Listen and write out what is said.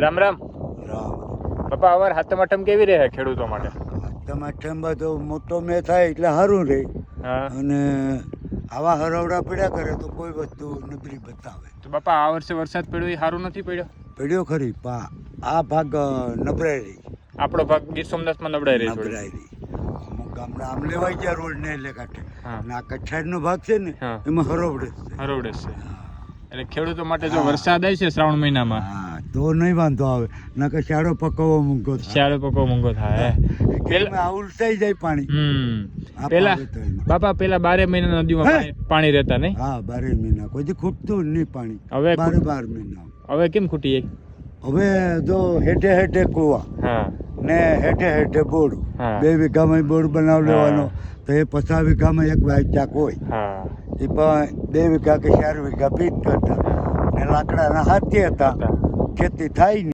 રામ રામ રામ બાપા અવાર હાથમ આઠમ કેવી રહે ખેડૂતો માટે? તમારે બધો મોટો મેં થાય એટલે સારું રહે. હા અને આવા હરવડા પડ્યા કરે તો કોઈ વસ્તુ નબળી બતાવે. તો બાપા આ વર્ષે વરસાદ પડ્યો એ સારું નથી પડ્યો? પડ્યો ખરી આ ભાગ નબળાઈ રહી. આપણો ભાગ ગીર સોમનાથમાં નબળાઈ રહી થોડી. નબળાઈ રહી. અમુક ગામડા આમ લેવાઈ ગયા રોડ ને એટલે કાંઠે. હા. અને આ કચ્છાડનો ભાગ છે ને હા. એમાં હરવડે છે. હરોડે છે એટલે ખેડૂતો માટે જો વરસાદ આવે છે શ્રાવણ મહિનામાં હા તો નહીં વાંધો આવે નકર શાળો પકવવો મૂંગો થાય. શિયાળો પકો મોંઘો થાય ખેતરમાં આ ઉલટાઈ જાય પાણી. આ પેલા પાણી બાપા પેલા 12 મહિના નદીમાં પાણી રહેતા નહીં? હા 12 મહિના કોઈ ખૂટતું નહીં પાણી. હવે 12 મહિના હવે કેમ ખૂટી જાય? હવે જો હેઠે હેઠે કુવા હા ને હેઠે હેઠે બોર. હા. 2 વીઘામાં બોર બનાવી હા. લેવાનો તો એ 50 વીઘામાં એક વાયચાક હોય. હા એ પણ 2 વીઘા કે 4 વીઘા પીટ કરતા ને લાકડાના હાથી હતા. ખેતી થાય નહીં.